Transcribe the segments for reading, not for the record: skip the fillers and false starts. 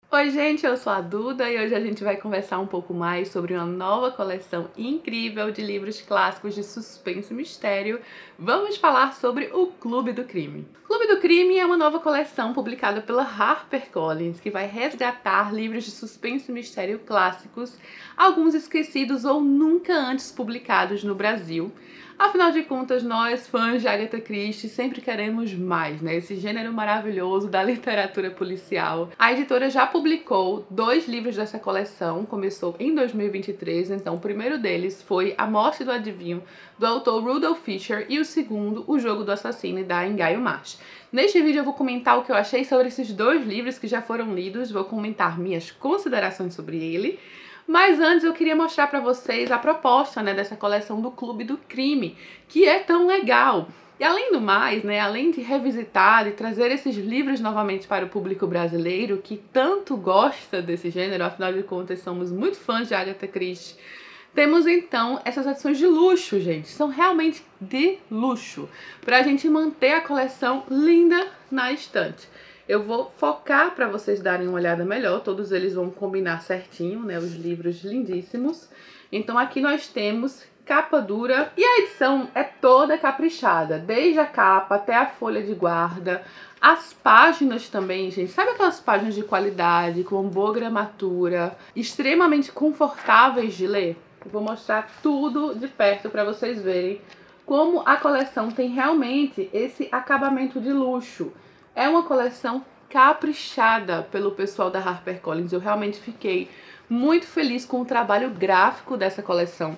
Oi gente, eu sou a Duda e hoje a gente vai conversar um pouco mais sobre uma nova coleção incrível de livros clássicos de suspense e mistério. Vamos falar sobre o Clube do Crime. O Clube do Crime é uma nova coleção publicada pela HarperCollins que vai resgatar livros de suspense e mistério clássicos, alguns esquecidos ou nunca antes publicados no Brasil. Afinal de contas, nós, fãs de Agatha Christie, sempre queremos mais, né? Esse gênero maravilhoso da literatura policial. A editora já publicou 2 livros dessa coleção, começou em 2023, então o primeiro deles foi A Morte do Adivinho, do autor Rudolph Fisher, e o segundo, O Jogo do Assassino, da Ngaio Marsh. Neste vídeo eu vou comentar o que eu achei sobre esses 2 livros que já foram lidos, vou comentar minhas considerações sobre ele. Mas antes eu queria mostrar para vocês a proposta, né, dessa coleção do Clube do Crime, que é tão legal. E além do mais, né, além de revisitar e trazer esses livros novamente para o público brasileiro, que tanto gosta desse gênero, afinal de contas somos muito fãs de Agatha Christie, temos então essas edições de luxo, gente. São realmente de luxo, para a gente manter a coleção linda na estante. Eu vou focar para vocês darem uma olhada melhor, todos eles vão combinar certinho, né, os livros lindíssimos. Então aqui nós temos capa dura e a edição é toda caprichada, desde a capa até a folha de guarda. As páginas também, gente, sabe aquelas páginas de qualidade, com boa gramatura, extremamente confortáveis de ler? Eu vou mostrar tudo de perto para vocês verem como a coleção tem realmente esse acabamento de luxo. É uma coleção caprichada pelo pessoal da HarperCollins. Eu realmente fiquei muito feliz com o trabalho gráfico dessa coleção.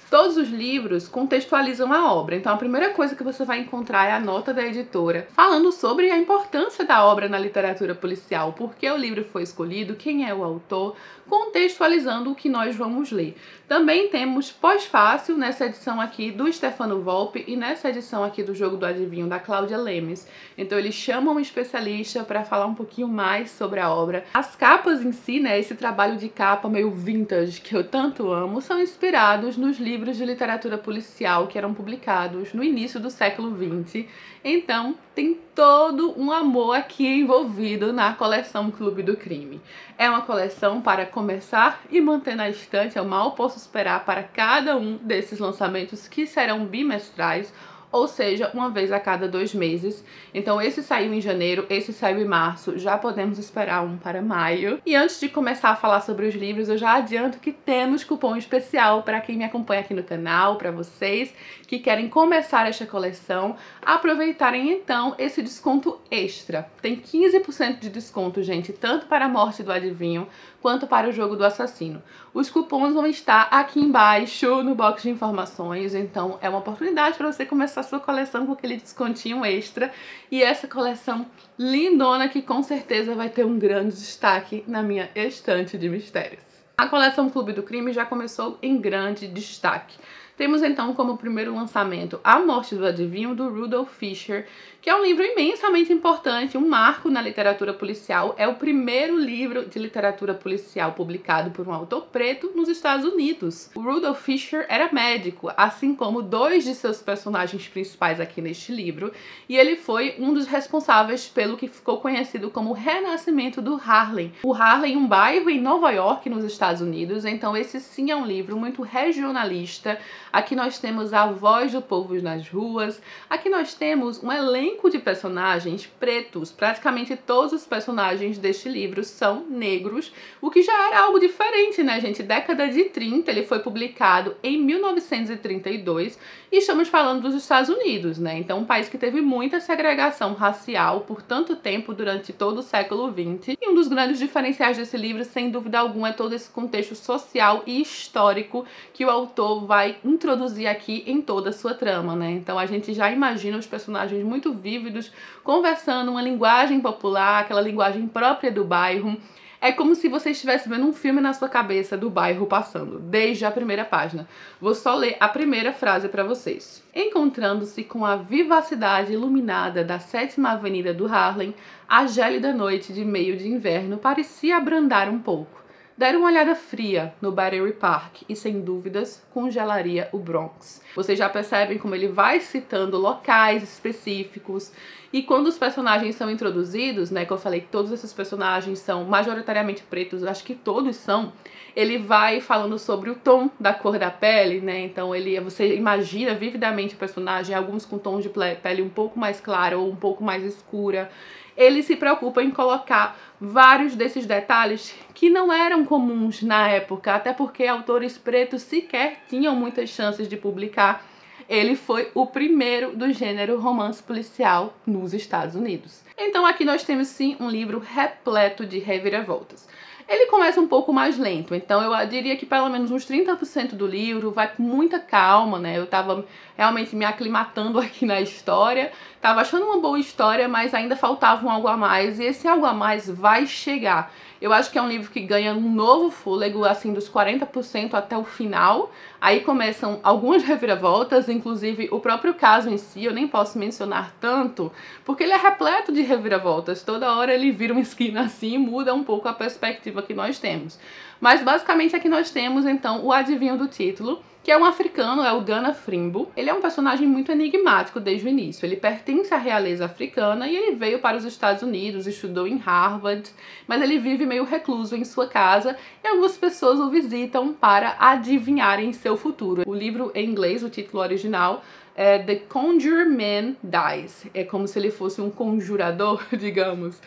Todos os livros contextualizam a obra, então a primeira coisa que você vai encontrar é a nota da editora falando sobre a importância da obra na literatura policial, por que o livro foi escolhido, quem é o autor, contextualizando o que nós vamos ler. Também temos pós-fácil nessa edição aqui do Stefano Volpe e nessa edição aqui do Jogo do Adivinho da Cláudia Lemes. Então eles chamam um especialista para falar um pouquinho mais sobre a obra. As capas em si, né, esse trabalho de capa meio vintage que eu tanto amo, são inspirados nos livros de literatura policial que eram publicados no início do século XX. Então tem todo um amor aqui envolvido na coleção Clube do Crime. É uma coleção para começar e manter na estante. Eu mal posso esperar para cada um desses lançamentos que serão bimestrais, ou seja, uma vez a cada 2 meses. Então esse saiu em janeiro, esse saiu em março, já podemos esperar um para maio. E antes de começar a falar sobre os livros, eu já adianto que temos cupom especial para quem me acompanha aqui no canal, para vocês que querem começar esta coleção, aproveitarem então esse desconto extra. Tem 15% de desconto, gente, tanto para A Morte do Adivinho quanto para O Jogo do Assassino. Os cupons vão estar aqui embaixo no box de informações, então é uma oportunidade para você começar a sua coleção com aquele descontinho extra. E essa coleção lindona que com certeza vai ter um grande destaque na minha estante de mistérios. A coleção Clube do Crime já começou em grande destaque. Temos então como primeiro lançamento A Morte do Adivinho, do Rudolph Fisher, que é um livro imensamente importante, um marco na literatura policial. É o primeiro livro de literatura policial publicado por um autor preto nos Estados Unidos. O Rudolph Fisher era médico, assim como 2 de seus personagens principais aqui neste livro, e ele foi um dos responsáveis pelo que ficou conhecido como o renascimento do Harlem. O Harlem, um bairro em Nova York, nos Estados Unidos, então esse sim é um livro muito regionalista. Aqui nós temos a voz do povo nas ruas, aqui nós temos um elenco de personagens pretos, praticamente todos os personagens deste livro são negros, o que já era algo diferente, né, gente? Década de 30, ele foi publicado em 1932 e estamos falando dos Estados Unidos, né? Então um país que teve muita segregação racial por tanto tempo durante todo o século XX. E um dos grandes diferenciais desse livro, sem dúvida alguma, é todo esse contexto social e histórico que o autor vai introduzir aqui em toda a sua trama, né? Então a gente já imagina os personagens muito vívidos, conversando uma linguagem popular, aquela linguagem própria do bairro. É como se você estivesse vendo um filme na sua cabeça do bairro passando, desde a primeira página. Vou só ler a primeira frase para vocês. Encontrando-se com a vivacidade iluminada da 7ª Avenida do Harlem, a gélida noite de meio de inverno parecia abrandar um pouco. der uma olhada fria no Battery Park e, sem dúvidas, congelaria o Bronx. Vocês já percebem como ele vai citando locais específicos, e quando os personagens são introduzidos, né, que eu falei que todos esses personagens são majoritariamente pretos, eu acho que todos são, ele vai falando sobre o tom da cor da pele, né, então você imagina vividamente o personagem, alguns com tons de pele um pouco mais claro ou um pouco mais escura. Ele se preocupa em colocar vários desses detalhes que não eram comuns na época, até porque autores pretos sequer tinham muitas chances de publicar. Ele foi o primeiro do gênero romance policial nos Estados Unidos. Então aqui nós temos sim um livro repleto de reviravoltas. Ele começa um pouco mais lento, então eu diria que pelo menos uns 30% do livro vai com muita calma, né? Eu tava realmente me aclimatando aqui na história, tava achando uma boa história, mas ainda faltava um algo a mais, e esse algo a mais vai chegar. Eu acho que é um livro que ganha um novo fôlego, assim, dos 40% até o final. Aí começam algumas reviravoltas, inclusive o próprio caso em si, eu nem posso mencionar tanto, porque ele é repleto de reviravoltas. Toda hora ele vira uma esquina assim e muda um pouco a perspectiva que nós temos. Mas basicamente aqui nós temos, então, o adivinho do título, que é um africano, é o Ghana Frimbo. Ele é um personagem muito enigmático desde o início. Ele pertence à realeza africana e ele veio para os Estados Unidos, estudou em Harvard, mas ele vive meio recluso em sua casa e algumas pessoas o visitam para adivinharem seu futuro. O livro em inglês, o título original, é The Conjure Man Dies. É como se ele fosse um conjurador, digamos.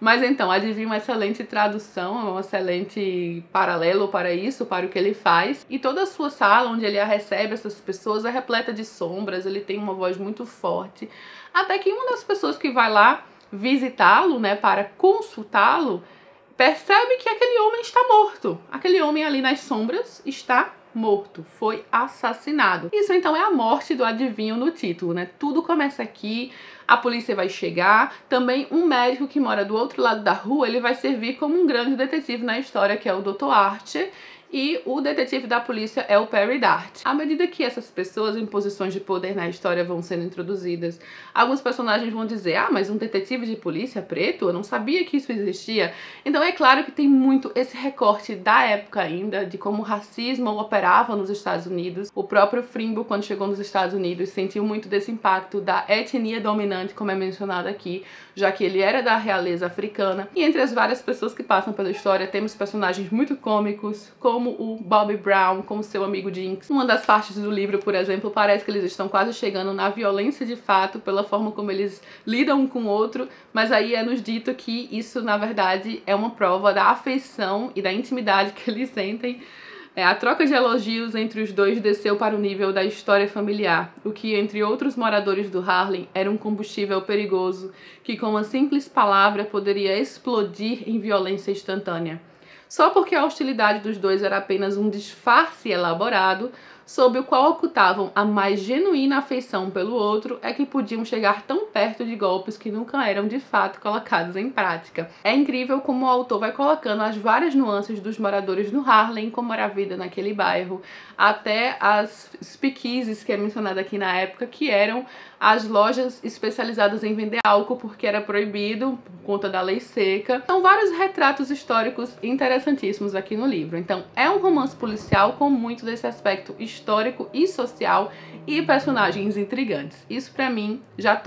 Mas então, adivinha, uma excelente tradução, um excelente paralelo para isso, para o que ele faz. E toda a sua sala, onde ele recebe essas pessoas, é repleta de sombras, ele tem uma voz muito forte. Até que uma das pessoas que vai lá visitá-lo, né, para consultá-lo, percebe que aquele homem está morto. Aquele homem ali nas sombras está morto, foi assassinado. Isso então é a morte do adivinho no título, né? Tudo começa aqui, a polícia vai chegar, também um médico que mora do outro lado da rua, ele vai servir como um grande detetive na história, que é o Dr. Archer, e o detetive da polícia é o Perry Dart. À medida que essas pessoas em posições de poder na história vão sendo introduzidas, alguns personagens vão dizer, ah, mas um detetive de polícia preto? Eu não sabia que isso existia. Então é claro que tem muito esse recorte da época ainda, de como o racismo operava nos Estados Unidos. O próprio Frimbo, quando chegou nos Estados Unidos, sentiu muito desse impacto da etnia dominante, como é mencionado aqui, já que ele era da realeza africana. E entre as várias pessoas que passam pela história, temos personagens muito cômicos, como o Bobby Brown, como seu amigo Jinx. Uma das partes do livro, por exemplo, parece que eles estão quase chegando na violência de fato, pela forma como eles lidam um com o outro, mas aí é nos dito que isso, na verdade, é uma prova da afeição e da intimidade que eles sentem. A troca de elogios entre os dois desceu para o nível da história familiar, o que, entre outros moradores do Harlem, era um combustível perigoso que, com uma simples palavra, poderia explodir em violência instantânea. Só porque a hostilidade dos dois era apenas um disfarce elaborado, sob o qual ocultavam a mais genuína afeição pelo outro, é que podiam chegar tão perto de golpes que nunca eram de fato colocados em prática. É incrível como o autor vai colocando as várias nuances dos moradores do Harlem, como era a vida naquele bairro, até as speakeasies, que é mencionada aqui na época, que eram as lojas especializadas em vender álcool, porque era proibido por conta da lei seca. São vários retratos históricos interessantíssimos aqui no livro. Então, é um romance policial com muito desse aspecto histórico e social e personagens intrigantes. Isso pra mim já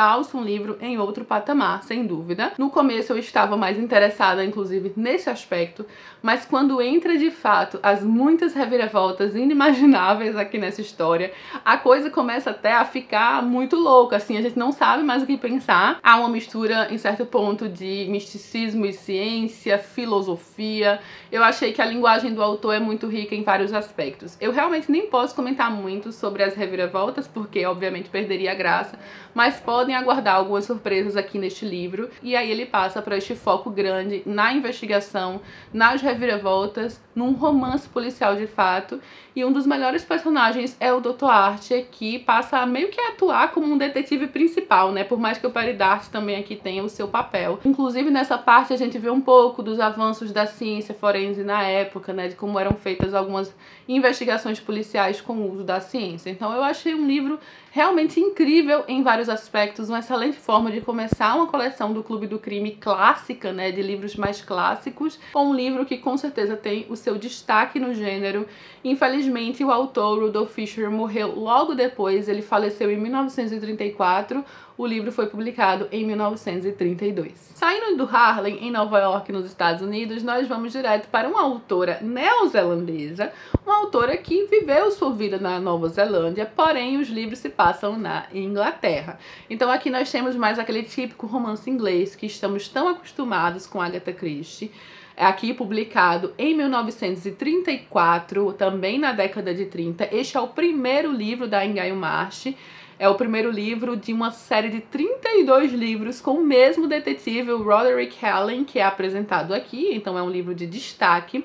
alça um livro em outro patamar, sem dúvida. No começo eu estava mais interessada, inclusive, nesse aspecto, mas quando entra de fato as muitas reviravoltas inimagináveis aqui nessa história, a coisa começa até a ficar muito louca, assim, a gente não sabe mais o que pensar. Há uma mistura, em certo ponto, de misticismo e ciência, filosofia. Eu achei que a linguagem do autor é muito rica em vários aspectos. Eu realmente nem posso comentar muito sobre as reviravoltas, porque obviamente perderia a graça, mas podem aguardar algumas surpresas aqui neste livro. E aí ele passa para este foco grande na investigação, nas reviravoltas, num romance policial de fato. E um dos melhores personagens é o Dr. Archer, que passa a meio que atuar como um detetive principal, né? Por mais que o Perry Dart também aqui tenha o seu papel. Inclusive nessa parte a gente vê um pouco dos avanços da ciência forense na época, né? De como eram feitas algumas investigações policiais com o uso da ciência. Então eu achei um livro realmente incrível em vários aspectos, uma excelente forma de começar uma coleção do Clube do Crime clássica, né, de livros mais clássicos, com um livro que com certeza tem o seu destaque no gênero. Infelizmente, o autor Rudolph Fisher morreu logo depois, ele faleceu em 1934, o livro foi publicado em 1932. Saindo do Harlem, em Nova York, nos Estados Unidos, nós vamos direto para uma autora neozelandesa, uma autora que viveu sua vida na Nova Zelândia, porém os livros se passam na Inglaterra. Então aqui nós temos mais aquele típico romance inglês que estamos tão acostumados com Agatha Christie, aqui publicado em 1934, também na década de 30. Este é o primeiro livro da Ngaio Marsh. É o primeiro livro de uma série de 32 livros com o mesmo detetive, o Roderick Hallin, que é apresentado aqui, então é um livro de destaque.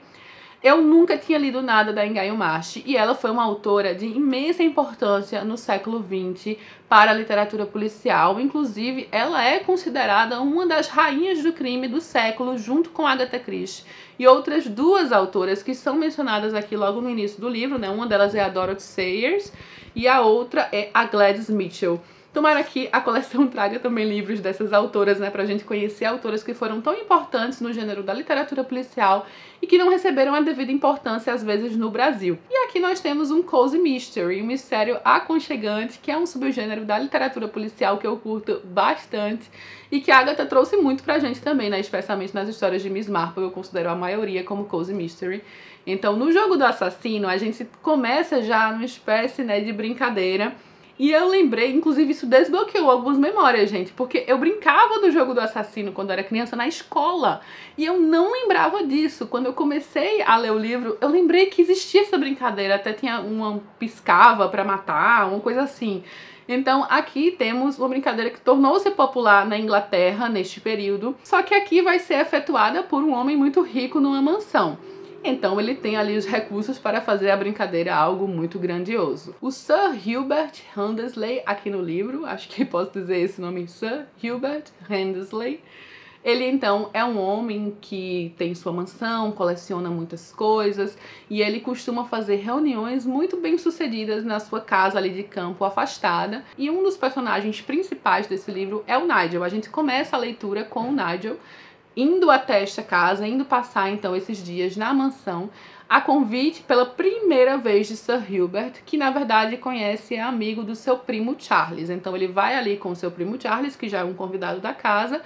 Eu nunca tinha lido nada da Ngaio Marsh e ela foi uma autora de imensa importância no século XX para a literatura policial. Inclusive, ela é considerada uma das rainhas do crime do século, junto com Agatha Christie e outras duas autoras que são mencionadas aqui logo no início do livro, né? Uma delas é a Dorothy Sayers e a outra é a Gladys Mitchell. Tomara que a coleção traga também livros dessas autoras, né, pra gente conhecer autoras que foram tão importantes no gênero da literatura policial e que não receberam a devida importância, às vezes, no Brasil. E aqui nós temos um cozy mystery, um mistério aconchegante, que é um subgênero da literatura policial que eu curto bastante e que a Agatha trouxe muito pra gente também, né, especialmente nas histórias de Miss Marple, eu considero a maioria como cozy mystery. Então, no Jogo do Assassino, a gente começa já numa espécie, né, de brincadeira. E eu lembrei, inclusive isso desbloqueou algumas memórias, gente, porque eu brincava do Jogo do Assassino quando era criança na escola e eu não lembrava disso. Quando eu comecei a ler o livro, eu lembrei que existia essa brincadeira, até tinha uma piscava pra matar, uma coisa assim. Então aqui temos uma brincadeira que tornou-se popular na Inglaterra neste período, só que aqui vai ser efetuada por um homem muito rico numa mansão. Então ele tem ali os recursos para fazer a brincadeira algo muito grandioso. O Sir Hubert Hendersley, aqui no livro, acho que posso dizer esse nome, Sir Hubert Hendersley, ele então é um homem que tem sua mansão, coleciona muitas coisas e ele costuma fazer reuniões muito bem sucedidas na sua casa ali de campo afastada. E um dos personagens principais desse livro é o Nigel. A gente começa a leitura com o Nigel indo até esta casa, indo passar então esses dias na mansão, a convite pela primeira vez de Sir Hubert, que na verdade conhece e é amigo do seu primo Charles. Então ele vai ali com o seu primo Charles, que já é um convidado da casa,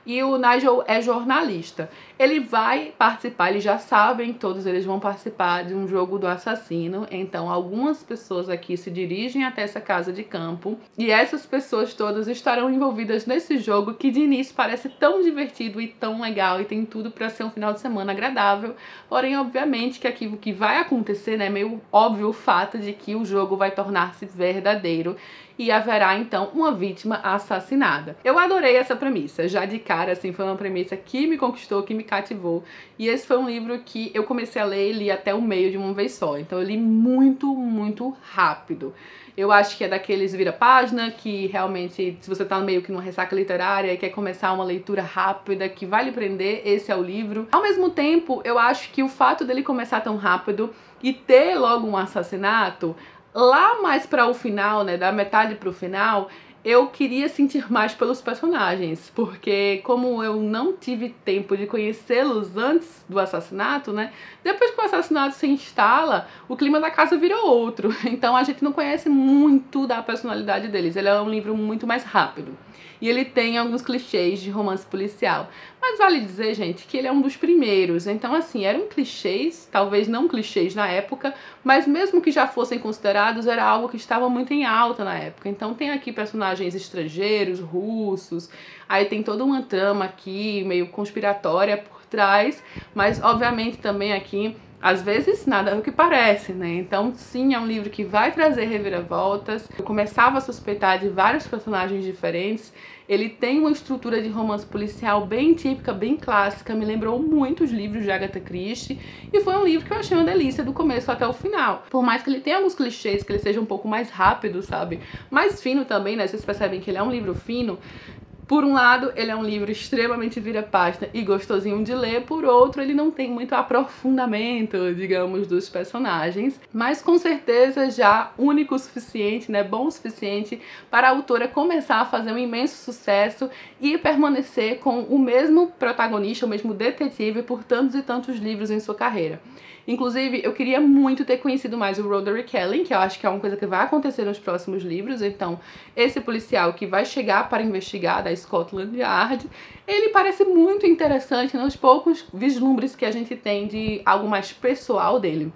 e o Nigel é jornalista. Ele vai participar, eles já sabem, todos eles vão participar de um jogo do assassino. Então algumas pessoas aqui se dirigem até essa casa de campo e essas pessoas todas estarão envolvidas nesse jogo que de início parece tão divertido e tão legal e tem tudo para ser um final de semana agradável. Porém, obviamente que aqui o que vai acontecer, né, é meio óbvio o fato de que o jogo vai tornar-se verdadeiro e haverá então uma vítima assassinada. Eu adorei essa premissa, já de cara, assim, foi uma premissa que me conquistou, que me cativou. E esse foi um livro que eu comecei a ler e li até o meio de uma vez só. Então eu li muito, muito rápido. Eu acho que é daqueles vira-página que realmente, se você tá meio que numa ressaca literária e quer começar uma leitura rápida que vai lhe prender, esse é o livro. Ao mesmo tempo, eu acho que o fato dele começar tão rápido e ter logo um assassinato, lá mais para o final, né, da metade para o final, eu queria sentir mais pelos personagens, porque como eu não tive tempo de conhecê-los antes do assassinato, né, depois que o assassinato se instala, o clima da casa vira outro, então a gente não conhece muito da personalidade deles. Ele é um livro muito mais rápido. E ele tem alguns clichês de romance policial. Mas vale dizer, gente, que ele é um dos primeiros. Então, assim, eram clichês, talvez não clichês na época, mas mesmo que já fossem considerados, era algo que estava muito em alta na época. Então tem aqui personagens estrangeiros, russos, aí tem toda uma trama aqui, meio conspiratória por trás, mas obviamente também aqui às vezes nada é o que parece, né? Então sim, é um livro que vai trazer reviravoltas. Eu começava a suspeitar de vários personagens diferentes. Ele tem uma estrutura de romance policial bem típica, bem clássica, me lembrou muito os livros de Agatha Christie, e foi um livro que eu achei uma delícia do começo até o final. Por mais que ele tenha alguns clichês, que ele seja um pouco mais rápido, sabe? Mais fino também, né? Vocês percebem que ele é um livro fino. Por um lado, ele é um livro extremamente vira-página e gostosinho de ler, por outro, ele não tem muito aprofundamento, digamos, dos personagens, mas com certeza já único o suficiente, né, bom o suficiente para a autora começar a fazer um imenso sucesso e permanecer com o mesmo protagonista, o mesmo detetive por tantos e tantos livros em sua carreira. Inclusive, eu queria muito ter conhecido mais o Roderick Kellen, que eu acho que é uma coisa que vai acontecer nos próximos livros. Então, esse policial que vai chegar para investigar da Scotland Yard, ele parece muito interessante nos poucos vislumbres que a gente tem de algo mais pessoal dele.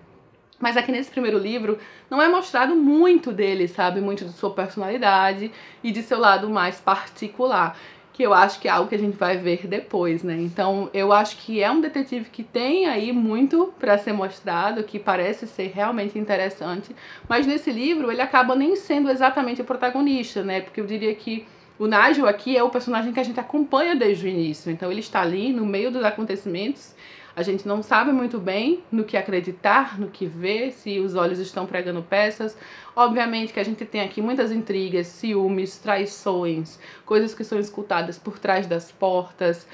Mas aqui nesse primeiro livro não é mostrado muito dele, sabe? Muito de sua personalidade e de seu lado mais particular, que eu acho que é algo que a gente vai ver depois, né? Então eu acho que é um detetive que tem aí muito pra ser mostrado, que parece ser realmente interessante, mas nesse livro ele acaba nem sendo exatamente o protagonista, né? Porque eu diria que o Nigel aqui é o personagem que a gente acompanha desde o início, então ele está ali no meio dos acontecimentos. A gente não sabe muito bem no que acreditar, no que ver, se os olhos estão pregando peças. Obviamente que a gente tem aqui muitas intrigas, ciúmes, traições, coisas que são escutadas por trás das portas,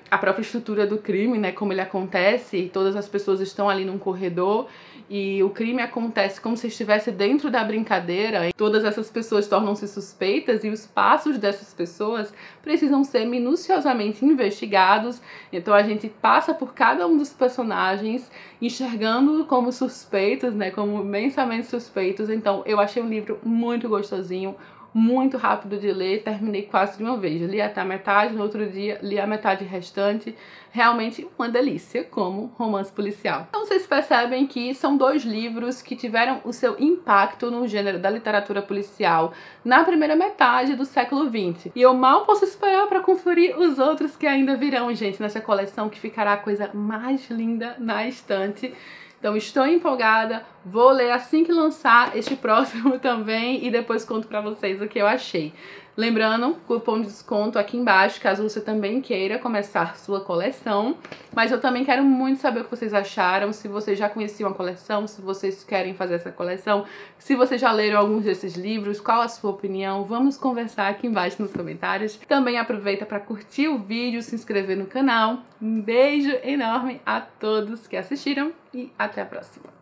a própria estrutura do crime, né, como ele acontece, todas as pessoas estão ali num corredor e o crime acontece como se estivesse dentro da brincadeira. Todas essas pessoas tornam-se suspeitas e os passos dessas pessoas precisam ser minuciosamente investigados. Então a gente passa por cada um dos personagens enxergando como suspeitos, né, como imensamente suspeitos. Então eu achei um livro muito gostosinho, muito rápido de ler, terminei quase de uma vez. Li até a metade, no outro dia li a metade restante. Realmente uma delícia como romance policial. Então vocês percebem que são dois livros que tiveram o seu impacto no gênero da literatura policial na primeira metade do século XX. E eu mal posso esperar para conferir os outros que ainda virão, gente, nessa coleção, que ficará a coisa mais linda na estante. Então estou empolgada, vou ler assim que lançar este próximo também e depois conto pra vocês o que eu achei. Lembrando, cupom de desconto aqui embaixo, caso você também queira começar sua coleção. Mas eu também quero muito saber o que vocês acharam, se vocês já conheciam a coleção, se vocês querem fazer essa coleção, se vocês já leram alguns desses livros, qual a sua opinião, vamos conversar aqui embaixo nos comentários. Também aproveita para curtir o vídeo, se inscrever no canal. Um beijo enorme a todos que assistiram e até a próxima!